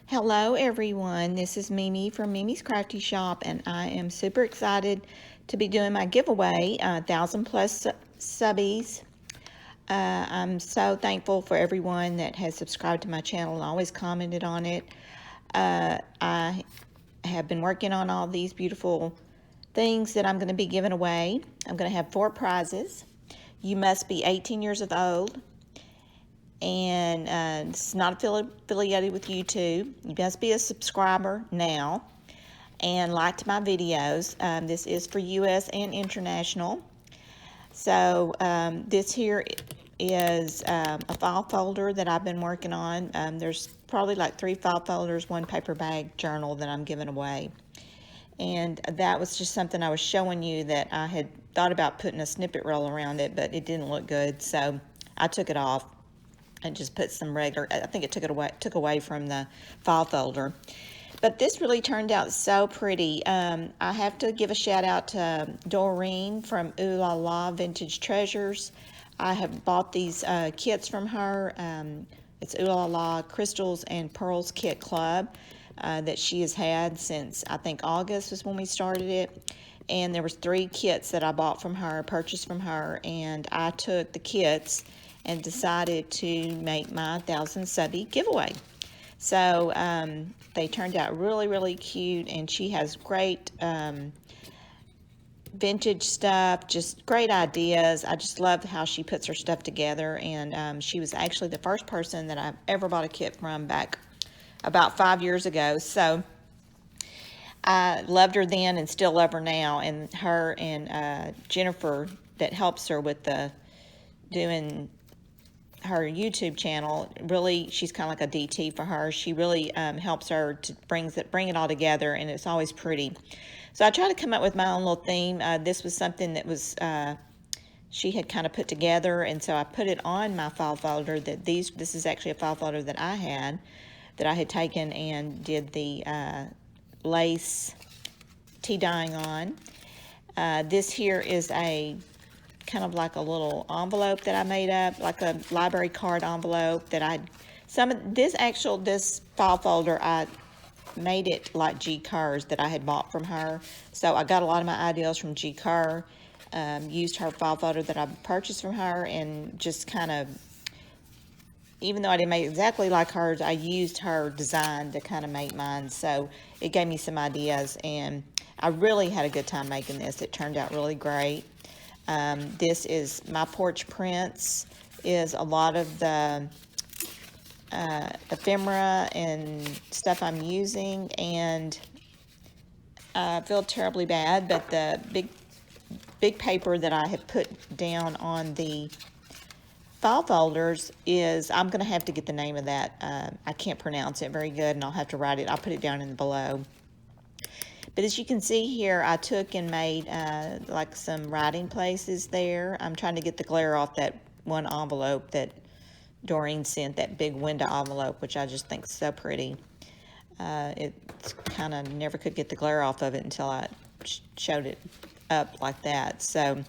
Hello everyone, this is Mimi from Mimi's Crafty Shop, and I am super excited to be doing my giveaway, 1,000 plus subbies. I'm so thankful for everyone that has subscribed to my channel and always commented on it. I have been working on all these beautiful things that I'm going to be giving away. I'm going to have 4 prizes. You must be 18 years of old, and it's not affiliated with YouTube. You must be a subscriber now and liked my videos. This is for US and international. So this here is a file folder that I've been working on. There's probably like 3 file folders, 1 paper bag journal that I'm giving away. And that was just something I was showing you that I had thought about putting a snippet roll around it, but it didn't look good, so I took it off and just put some regular, I think it took away from the file folder. But this really turned out so pretty. I have to give a shout out to Doreen from Oohlala Vintage Treasures. I have bought these kits from her. It's Oohlala Crystals and Pearls Kit Club that she has had since, I think, August was when we started it. And there was 3 kits that I bought from her, purchased from her, and I took the kits and decided to make my 1,000 subbie giveaway. So they turned out really cute, and she has great vintage stuff, just great ideas. I just love how she puts her stuff together, and she was actually the first person that I've ever bought a kit from back about 5 years ago. So I loved her then and still love her now, and her and Jennifer that helps her with the doing her YouTube channel, really, she's kind of like a DT for her. She really helps her to bring it all together, and it's always pretty. So I try to come up with my own little theme. This was something that was she had kind of put together, and so I put it on my file folder. This is actually a file folder that I had taken and did the lace tea dyeing on. This here is a kind of like a little envelope that I made up, like a library card envelope that this file folder, I made it like Gi Kerr's that I had bought from her. So I got a lot of my ideas from Gi Kerr, used her file folder that I purchased from her, and just kind of, even though I didn't make it exactly like hers, I used her design to kind of make mine. So it gave me some ideas, and I really had a good time making this. It turned out really great. This is my Porch Prints, is a lot of the ephemera and stuff I'm using, and I feel terribly bad, but the big paper that I have put down on the file folders is, I'm going to have to get the name of that. I can't pronounce it very good, and I'll have to write it. I'll put it down in below. But as you can see here, I took and made like some writing places there. I'm trying to get the glare off that one envelope that Doreen sent, that big window envelope, which I just think is so pretty. It kind of never could get the glare off of it until I showed it up like that. So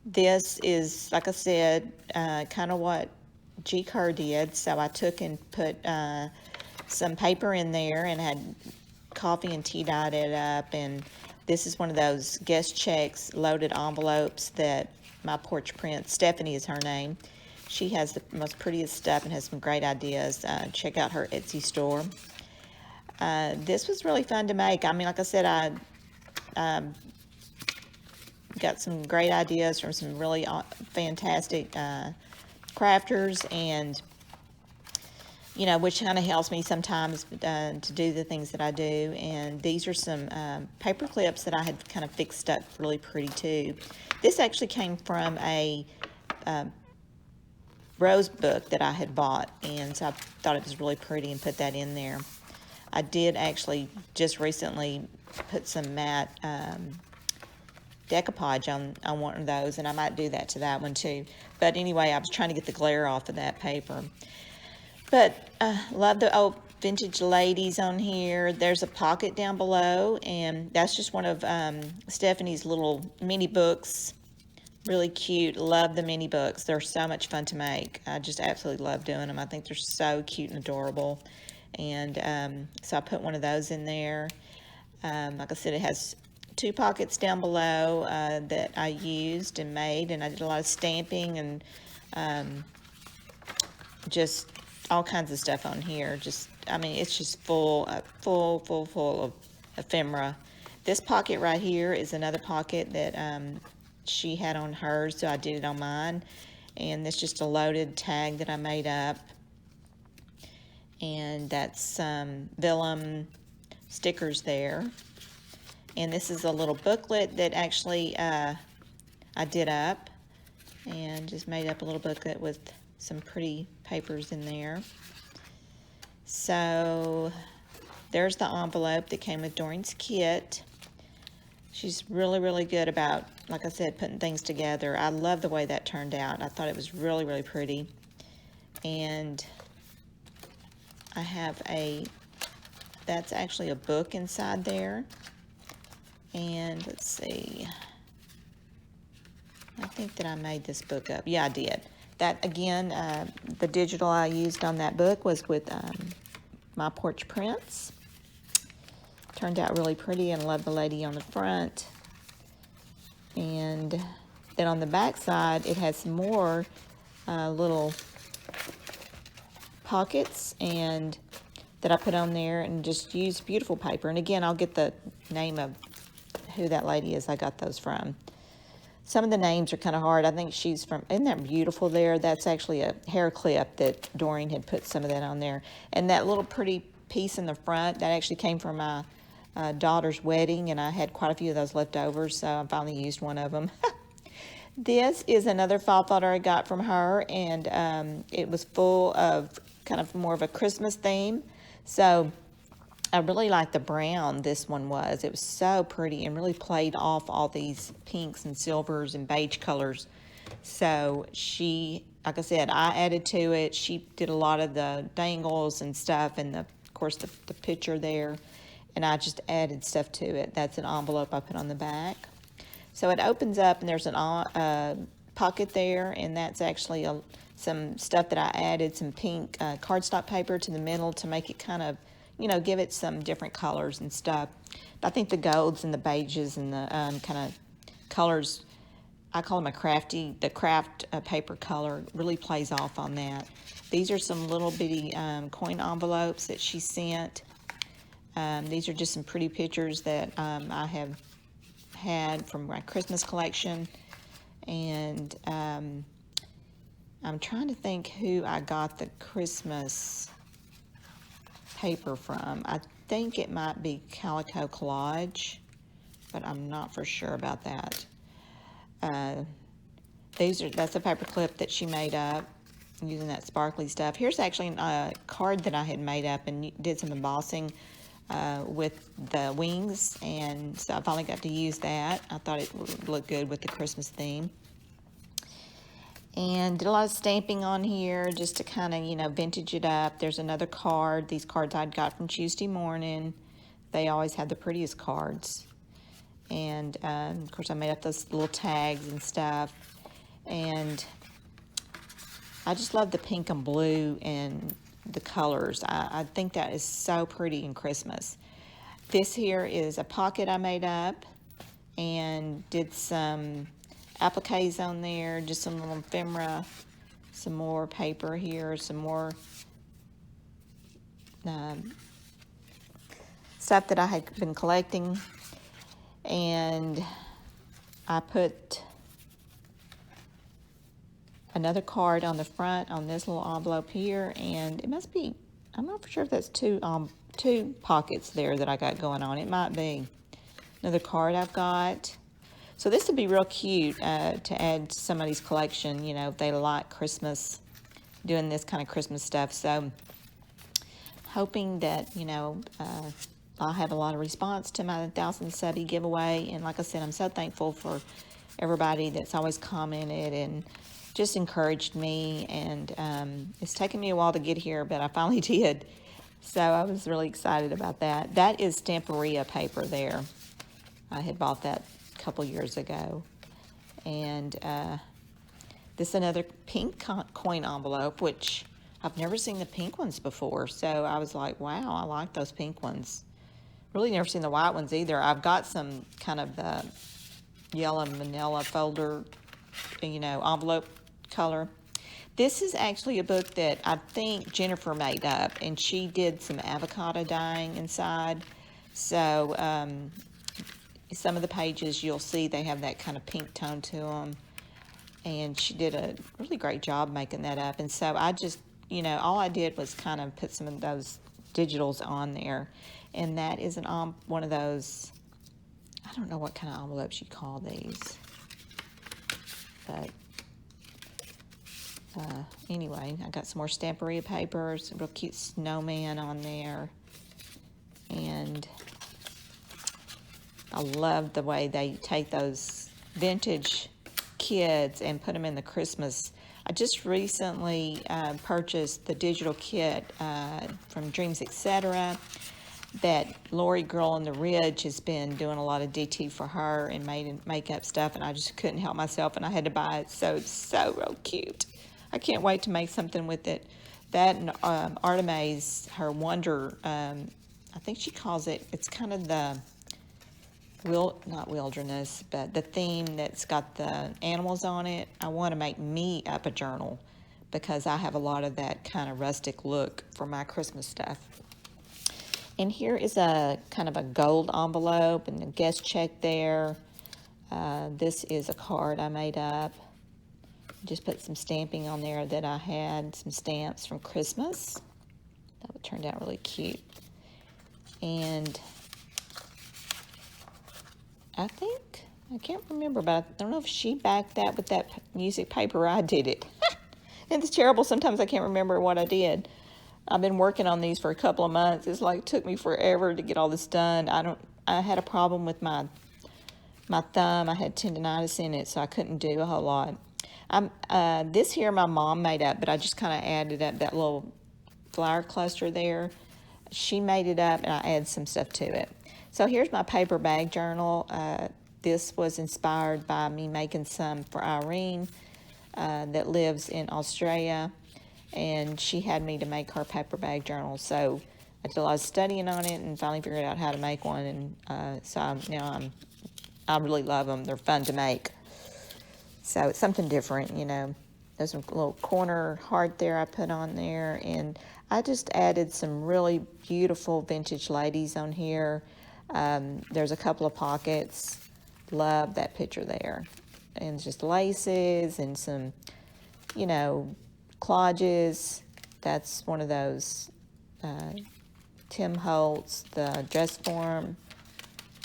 this is, like I said, kind of what Gi Kerr did. So I took and put some paper in there and had coffee and tea dyed it up, and this is one of those guest checks loaded envelopes that my Porch Prints, Stephanie is her name, she has the most prettiest stuff and has some great ideas. Check out her Etsy store. This was really fun to make. I mean, like I said, I got some great ideas from some really fantastic crafters, and you know, which kind of helps me sometimes to do the things that I do. And these are some paper clips that I had kind of fixed up really pretty too. This actually came from a rose book that I had bought, and so I thought it was really pretty and put that in there. I did actually just recently put some matte decoupage on one of those, and I might do that to that one too. But anyway, I was trying to get the glare off of that paper. But love the old vintage ladies on here. There's a pocket down below, and that's just one of Stephanie's little mini books. Really cute. Love the mini books. They're so much fun to make. I just absolutely love doing them. I think they're so cute and adorable. And so I put one of those in there. Like I said, it has 2 pockets down below that I used and made, and I did a lot of stamping and just all kinds of stuff on here. Just, I mean, it's just full of ephemera. This pocket right here is another pocket that she had on hers, so I did it on mine. And that's just a loaded tag that I made up. And that's some vellum stickers there. And this is a little booklet that actually I did up, and just made up a little booklet with some pretty papers in there. So there's the envelope that came with Doreen's kit. She's really good about, like I said, putting things together. I love the way that turned out. I thought it was really pretty. And I have that's actually a book inside there. And let's see, I think that I made this book up. Yeah, I did. That, again, the digital I used on that book was with my Porch Prints. Turned out really pretty, and love the lady on the front. And then on the back side, it has some more little pockets and that I put on there, and just used beautiful paper. And again, I'll get the name of who that lady is I got those from. Some of the names are kind of hard. I think she's from, isn't that beautiful there? That's actually a hair clip that Doreen had put some of that on there. And that little pretty piece in the front, that actually came from my daughter's wedding, and I had quite a few of those left over, so I finally used one of them. This is another fall folder I got from her, and it was full of kind of more of a Christmas theme. So I really like the brown this one was. It was so pretty and really played off all these pinks and silvers and beige colors. So she, like I said, I added to it. She did a lot of the dangles and stuff, and of course the picture there. And I just added stuff to it. That's an envelope I put on the back. So it opens up, and there's an pocket there, and that's actually some stuff that I added, some pink cardstock paper to the middle to make it kind of, you know, give it some different colors and stuff. But I think the golds and the beiges and the kind of colors, I call them the craft paper color, really plays off on that. These are some little bitty coin envelopes that she sent. These are just some pretty pictures that I have had from my Christmas collection. And I'm trying to think who I got the Christmas paper from. I think it might be Calicocollage, but I'm not for sure about that. That's a paper clip that she made up using that sparkly stuff. Here's actually a card that I had made up and did some embossing with the wings, and so I finally got to use that. I thought it would look good with the Christmas theme. And did a lot of stamping on here just to kind of, you know, vintage it up. There's another card. These cards I'd got from Tuesday Morning. They always have the prettiest cards. And, of course, I made up those little tags and stuff. And I just love the pink and blue and the colors. I think that is so pretty in Christmas. This here is a pocket I made up and did some appliques on there, just some little ephemera, some more paper here, some more stuff that I had been collecting. And I put another card on the front on this little envelope here, and it must be, I'm not for sure if that's two pockets there that I got going on. It might be another card I've got. So this would be real cute to add to somebody's collection, you know, if they like Christmas, doing this kind of Christmas stuff. So hoping that, you know, I'll have a lot of response to my 1,000 Subbie giveaway. And like I said, I'm so thankful for everybody that's always commented and just encouraged me. And it's taken me a while to get here, but I finally did. So I was really excited about that. That is Stamperia paper there. I had bought that a couple years ago. And this is another pink coin envelope, which I've never seen the pink ones before, so I was like, wow, I like those pink ones. Really never seen the white ones either. I've got some kind of yellow manila folder, you know, envelope color. This is actually a book that I think Jennifer made up, and she did some avocado dyeing inside. So some of the pages you'll see they have that kind of pink tone to them. And she did a really great job making that up. And so I just, you know, all I did was kind of put some of those digitals on there. And that is one of those, I don't know what kind of envelopes you call these. But anyway, I got some more Stamperia paper, some real cute snowman on there. And I love the way they take those vintage kids and put them in the Christmas. I just recently purchased the digital kit from Dreams Etc. that Lori Girl on the Ridge has been doing a lot of DT for her and makeup stuff, and I just couldn't help myself and I had to buy it. So it's so real cute. I can't wait to make something with it. That and Artemis, her Wonder, I think she calls it, it's kind of the not wilderness, but the theme that's got the animals on it. I want to make me up a journal because I have a lot of that kind of rustic look for my Christmas stuff. And here is a kind of a gold envelope and a guest check there. This is a card I made up. Just put some stamping on there that I had, some stamps from Christmas. That turned out really cute. And I can't remember, but I don't know if she backed that with that music paper or I did it. It's terrible. Sometimes I can't remember what I did. I've been working on these for a couple of months. It's like it took me forever to get all this done. I had a problem with my thumb. I had tendonitis in it, so I couldn't do a whole lot. This here my mom made up, but I just kind of added up that little flower cluster there. She made it up, and I added some stuff to it. So here's my paper bag journal. This was inspired by me making some for Irene that lives in Australia, and she had me to make her paper bag journal. So I did a lot of studying on it and finally figured out how to make one, and I really love them. They're fun to make. So it's something different, you know. There's a little corner heart there I put on there, and I just added some really beautiful vintage ladies on here. There's a couple of pockets. Love that picture there. And just laces and some, you know, collages. That's one of those Tim Holtz, the dress form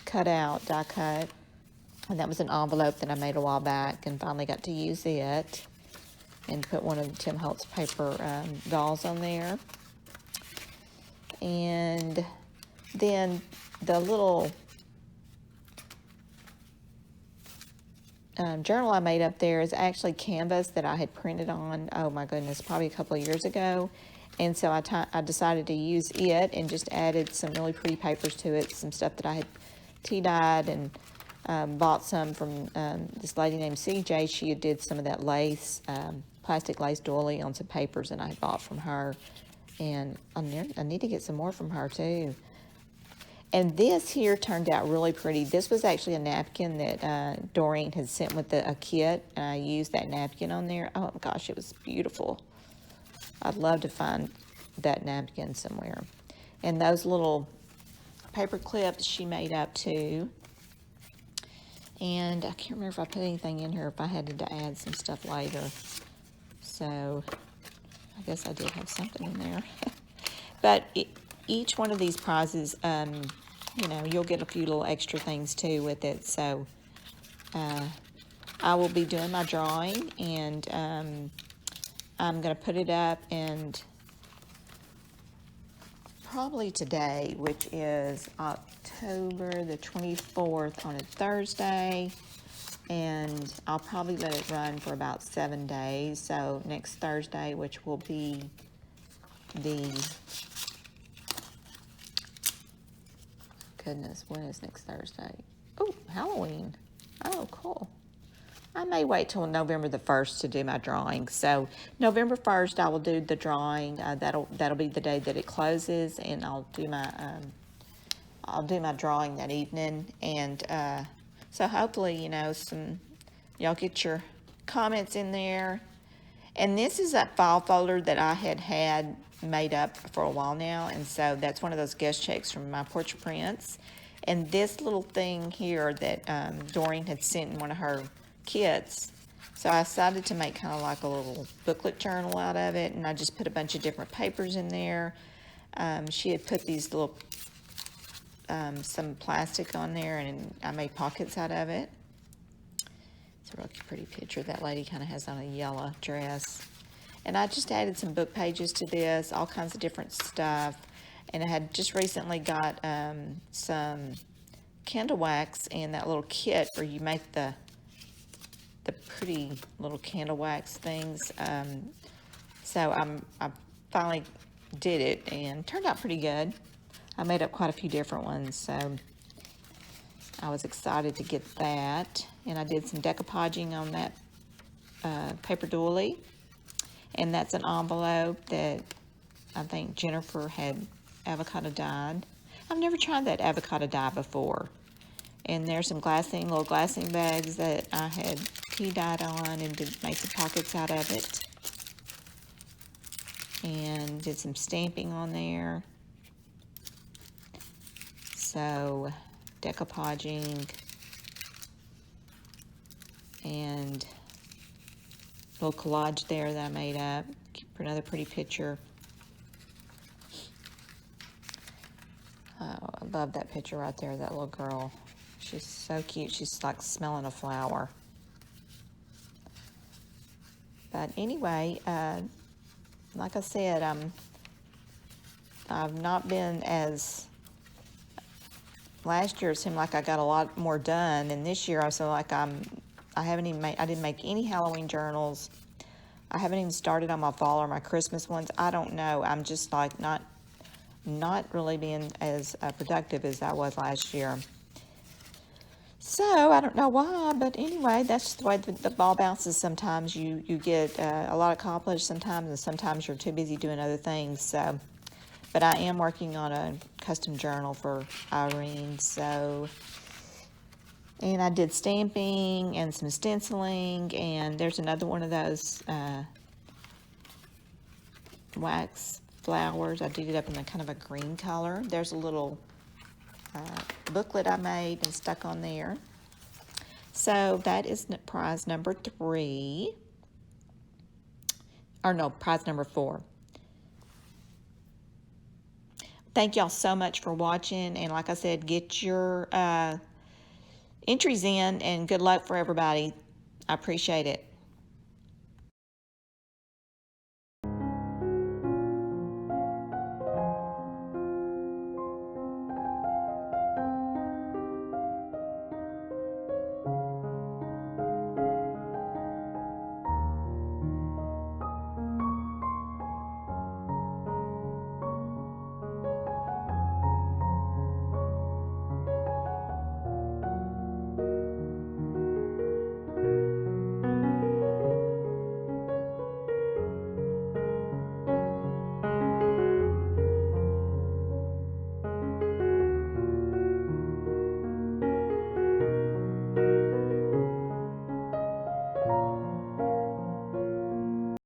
cutout, die cut. And that was an envelope that I made a while back and finally got to use it. And put one of the Tim Holtz paper dolls on there. And then the little journal I made up there is actually canvas that I had printed on, oh my goodness, probably a couple of years ago. And so I decided to use it and just added some really pretty papers to it, some stuff that I had tea-dyed, and bought some from this lady named CJ. She did some of that lace, plastic lace doily on some papers that I had bought from her. And I need to get some more from her too. And this here turned out really pretty. This was actually a napkin that Doreen had sent with a kit, and I used that napkin on there. Oh gosh, it was beautiful. I'd love to find that napkin somewhere. And those little paper clips she made up too. And I can't remember if I put anything in here, if I had to add some stuff later. So I guess I did have something in there. But each one of these prizes, you know, you'll get a few little extra things too with it. So I will be doing my drawing, and I'm going to put it up, and probably today, which is October the 24th on a Thursday, and I'll probably let it run for about 7 days. So next Thursday, which will be goodness, when is next Thursday? Oh, Halloween. Oh, cool. I may wait till November the 1st to do my drawing. So November 1st, I will do the drawing. That'll be the day that it closes, and I'll do my drawing that evening. And so hopefully, you know, y'all get your comments in there. And this is a file folder that I had made up for a while now, and so that's one of those guest checks from my Porch Prints. And this little thing here that Doreen had sent in one of her kits, so I decided to make kind of like a little booklet journal out of it, and I just put a bunch of different papers in there. She had put these little some plastic on there, and I made pockets out of it. It's a really pretty picture. That lady kind of has on a yellow dress. And I just added some book pages to this, all kinds of different stuff. And I had just recently got some candle wax and that little kit where you make the pretty little candle wax things. So I finally did it, and turned out pretty good. I made up quite a few different ones, so I was excited to get that. And I did some decoupaging on that paper doily. And that's an envelope that I think Jennifer had avocado dyed. I've never tried that avocado dye before. And there's some little glassine bags that I had tea dyed on, and made some pockets out of it. And did some stamping on there. So, decoupaging and little collage there that I made up for another pretty picture. Oh, I love that picture right there, that little girl. She's so cute. She's like smelling a flower. But anyway, like I said, I've not been as... Last year it seemed like I got a lot more done, and this year I feel like I didn't make any Halloween journals. I haven't even started on my fall or my Christmas ones. I don't know. I'm just like not really being as productive as I was last year. So I don't know why, but anyway, that's the way the ball bounces. Sometimes you get a lot accomplished sometimes, and sometimes you're too busy doing other things. So, but I am working on a custom journal for Irene. So, and I did stamping and some stenciling, and there's another one of those wax flowers. I did it up in a kind of a green color. There's a little booklet I made and stuck on there. So that is prize number 3. Or no, prize number 4. Thank y'all so much for watching, and like I said, get your entries in, and good luck for everybody. I appreciate it.